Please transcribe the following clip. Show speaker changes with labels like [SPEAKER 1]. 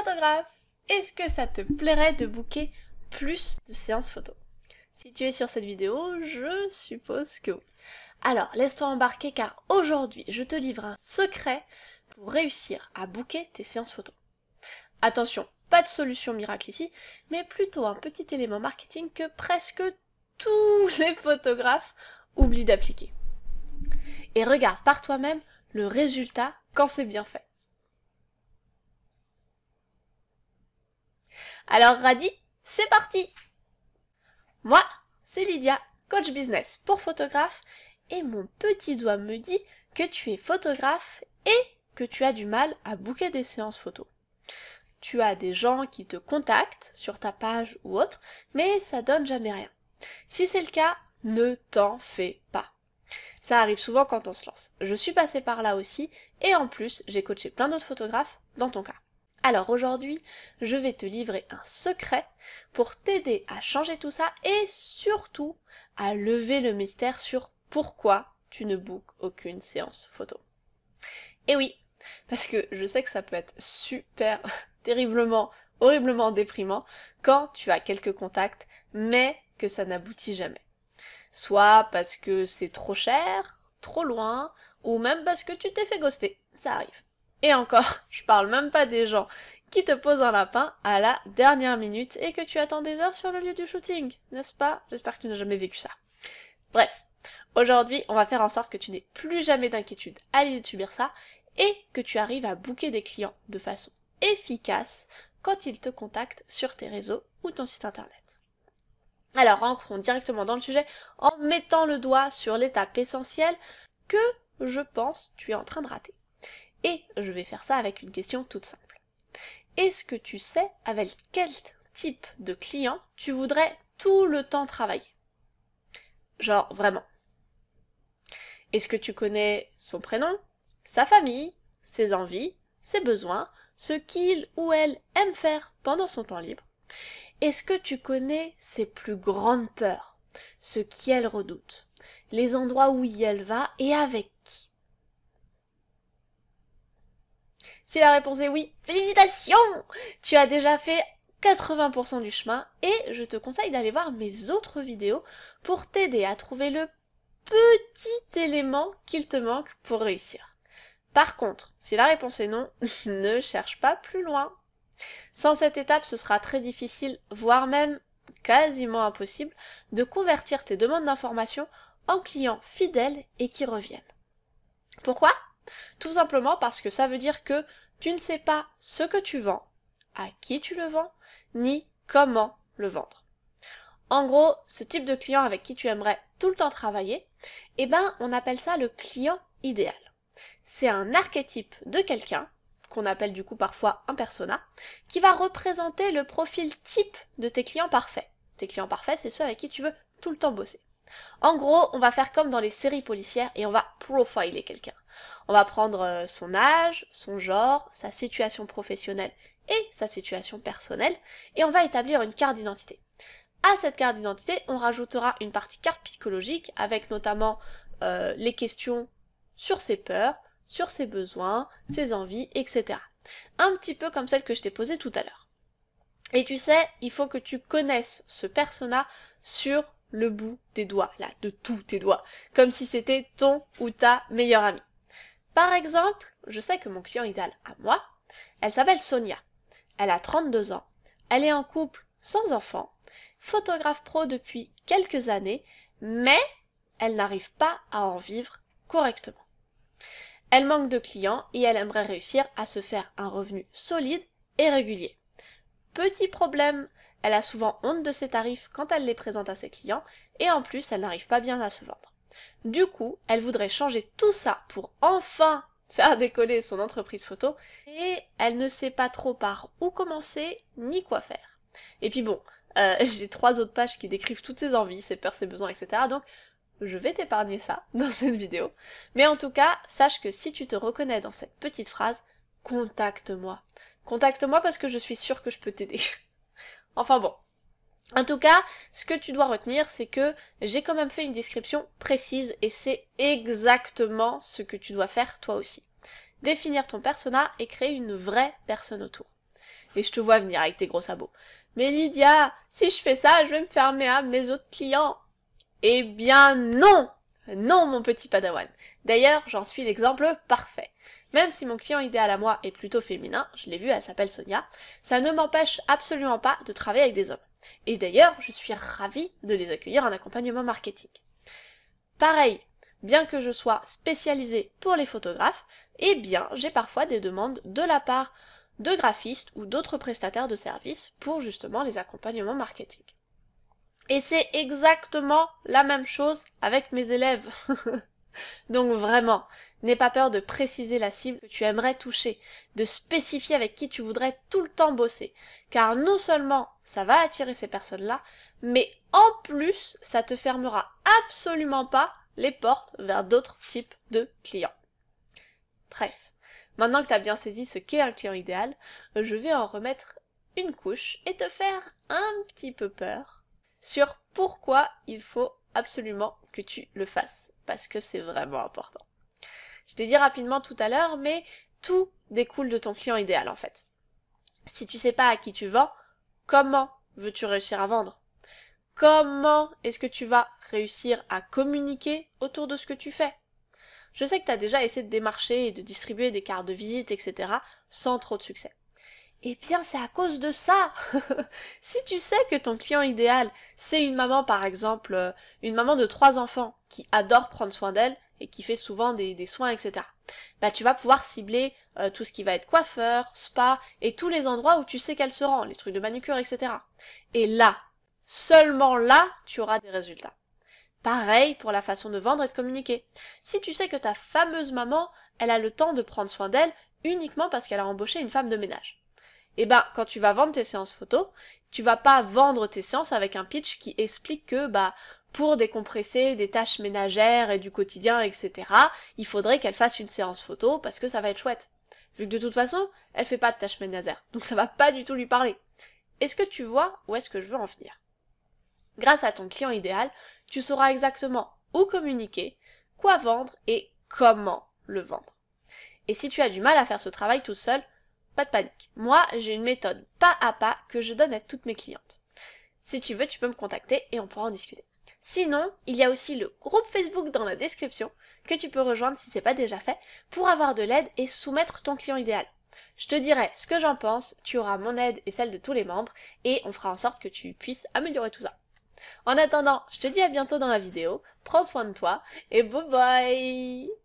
[SPEAKER 1] photographe, est-ce que ça te plairait de booker plus de séances photo? Si tu es sur cette vidéo, je suppose que oui. Alors, laisse-toi embarquer car aujourd'hui, je te livre un secret pour réussir à booker tes séances photo. Attention, pas de solution miracle ici, mais plutôt un petit élément marketing que presque tous les photographes oublient d'appliquer. Et regarde par toi-même le résultat quand c'est bien fait. Alors Radi, c'est parti! Moi, c'est Lydia, coach business pour photographe, et mon petit doigt me dit que tu es photographe et que tu as du mal à booker des séances photo. Tu as des gens qui te contactent sur ta page ou autre, mais ça donne jamais rien. Si c'est le cas, ne t'en fais pas. Ça arrive souvent quand on se lance. Je suis passée par là aussi, et en plus, j'ai coaché plein d'autres photographes dans ton cas. Alors aujourd'hui, je vais te livrer un secret pour t'aider à changer tout ça et surtout à lever le mystère sur pourquoi tu ne bookes aucune séance photo. Et oui, parce que je sais que ça peut être super, terriblement, horriblement déprimant quand tu as quelques contacts, mais que ça n'aboutit jamais. Soit parce que c'est trop cher, trop loin, ou même parce que tu t'es fait ghoster, ça arrive. Et encore, je parle même pas des gens qui te posent un lapin à la dernière minute et que tu attends des heures sur le lieu du shooting, n'est-ce pas? J'espère que tu n'as jamais vécu ça. Bref, aujourd'hui, on va faire en sorte que tu n'aies plus jamais d'inquiétude à l'idée de subir ça et que tu arrives à booker des clients de façon efficace quand ils te contactent sur tes réseaux ou ton site internet. Alors, rentrons directement dans le sujet en mettant le doigt sur l'étape essentielle que, je pense, tu es en train de rater. Et je vais faire ça avec une question toute simple. Est-ce que tu sais avec quel type de client tu voudrais tout le temps travailler? Genre, vraiment. Est-ce que tu connais son prénom, sa famille, ses envies, ses besoins, ce qu'il ou elle aime faire pendant son temps libre? Est-ce que tu connais ses plus grandes peurs, ce qu'elle redoute, les endroits où elle va et avec qui? Si la réponse est oui, félicitations! Tu as déjà fait 80% du chemin et je te conseille d'aller voir mes autres vidéos pour t'aider à trouver le petit élément qu'il te manque pour réussir. Par contre, si la réponse est non, ne cherche pas plus loin. Sans cette étape, ce sera très difficile, voire même quasiment impossible, de convertir tes demandes d'information en clients fidèles et qui reviennent. Pourquoi? Tout simplement parce que ça veut dire que tu ne sais pas ce que tu vends, à qui tu le vends, ni comment le vendre. En gros, ce type de client avec qui tu aimerais tout le temps travailler, eh ben, on appelle ça le client idéal. C'est un archétype de quelqu'un, qu'on appelle du coup parfois un persona, qui va représenter le profil type de tes clients parfaits. Tes clients parfaits, c'est ceux avec qui tu veux tout le temps bosser. En gros, on va faire comme dans les séries policières et on va profiler quelqu'un. On va prendre son âge, son genre, sa situation professionnelle et sa situation personnelle et on va établir une carte d'identité. À cette carte d'identité, on rajoutera une partie carte psychologique avec notamment les questions sur ses peurs, sur ses besoins, ses envies, etc. Un petit peu comme celle que je t'ai posée tout à l'heure. Et tu sais, il faut que tu connaisses ce persona sur le bout des doigts, là, de tous tes doigts, comme si c'était ton ou ta meilleure amie. Par exemple, je sais que mon client idéal à moi, elle s'appelle Sonia. Elle a 32 ans, elle est en couple sans enfant, photographe pro depuis quelques années, mais elle n'arrive pas à en vivre correctement. Elle manque de clients et elle aimerait réussir à se faire un revenu solide et régulier. Petit problème, elle a souvent honte de ses tarifs quand elle les présente à ses clients et en plus elle n'arrive pas bien à se vendre. Du coup, elle voudrait changer tout ça pour enfin faire décoller son entreprise photo et elle ne sait pas trop par où commencer ni quoi faire. Et puis bon, j'ai 3 autres pages qui décrivent toutes ses envies, ses peurs, ses besoins, etc. Donc je vais t'épargner ça dans cette vidéo. Mais en tout cas, sache que si tu te reconnais dans cette petite phrase, contacte-moi. Contacte-moi parce que je suis sûre que je peux t'aider. Enfin bon. En tout cas, ce que tu dois retenir, c'est que j'ai quand même fait une description précise et c'est exactement ce que tu dois faire toi aussi. Définir ton persona et créer une vraie personne autour. Et je te vois venir avec tes gros sabots. Mais Lydia, si je fais ça, je vais me fermer à mes autres clients. Eh bien non! Non, mon petit padawan. D'ailleurs, j'en suis l'exemple parfait. Même si mon client idéal à moi est plutôt féminin, je l'ai vu, elle s'appelle Sonia, ça ne m'empêche absolument pas de travailler avec des hommes. Et d'ailleurs, je suis ravie de les accueillir en accompagnement marketing. Pareil, bien que je sois spécialisée pour les photographes, eh bien, j'ai parfois des demandes de la part de graphistes ou d'autres prestataires de services pour justement les accompagnements marketing. Et c'est exactement la même chose avec mes élèves. Donc vraiment, n'aie pas peur de préciser la cible que tu aimerais toucher, de spécifier avec qui tu voudrais tout le temps bosser, car non seulement ça va attirer ces personnes-là, mais en plus, ça te fermera absolument pas les portes vers d'autres types de clients. Bref, maintenant que tu as bien saisi ce qu'est un client idéal, je vais en remettre une couche et te faire un petit peu peur sur pourquoi il faut absolument que tu le fasses, parce que c'est vraiment important. Je t'ai dit rapidement tout à l'heure, mais tout découle de ton client idéal en fait. Si tu sais pas à qui tu vends, comment veux-tu réussir à vendre? Comment est-ce que tu vas réussir à communiquer autour de ce que tu fais? Je sais que tu as déjà essayé de démarcher et de distribuer des cartes de visite, etc. sans trop de succès. Eh bien, c'est à cause de ça. Si tu sais que ton client idéal, c'est une maman, par exemple, une maman de 3 enfants qui adore prendre soin d'elle et qui fait souvent des soins, etc. Bah, tu vas pouvoir cibler tout ce qui va être coiffeur, spa et tous les endroits où tu sais qu'elle se rend, les trucs de manucure, etc. Et là, seulement là, tu auras des résultats. Pareil pour la façon de vendre et de communiquer. Si tu sais que ta fameuse maman, elle a le temps de prendre soin d'elle uniquement parce qu'elle a embauché une femme de ménage. Et ben, quand tu vas vendre tes séances photo, tu vas pas vendre tes séances avec un pitch qui explique que, pour décompresser des tâches ménagères et du quotidien, etc., il faudrait qu'elle fasse une séance photo parce que ça va être chouette. Vu que de toute façon, elle fait pas de tâches ménagères, donc ça va pas du tout lui parler. Est-ce que tu vois où est-ce que je veux en venir? Grâce à ton client idéal, tu sauras exactement où communiquer, quoi vendre et comment le vendre. Et si tu as du mal à faire ce travail tout seul, pas de panique. Moi, j'ai une méthode pas à pas que je donne à toutes mes clientes. Si tu veux, tu peux me contacter et on pourra en discuter. Sinon, il y a aussi le groupe Facebook dans la description que tu peux rejoindre si c'est pas déjà fait pour avoir de l'aide et soumettre ton client idéal. Je te dirai ce que j'en pense, tu auras mon aide et celle de tous les membres et on fera en sorte que tu puisses améliorer tout ça. En attendant, je te dis à bientôt dans la vidéo, prends soin de toi et bye bye!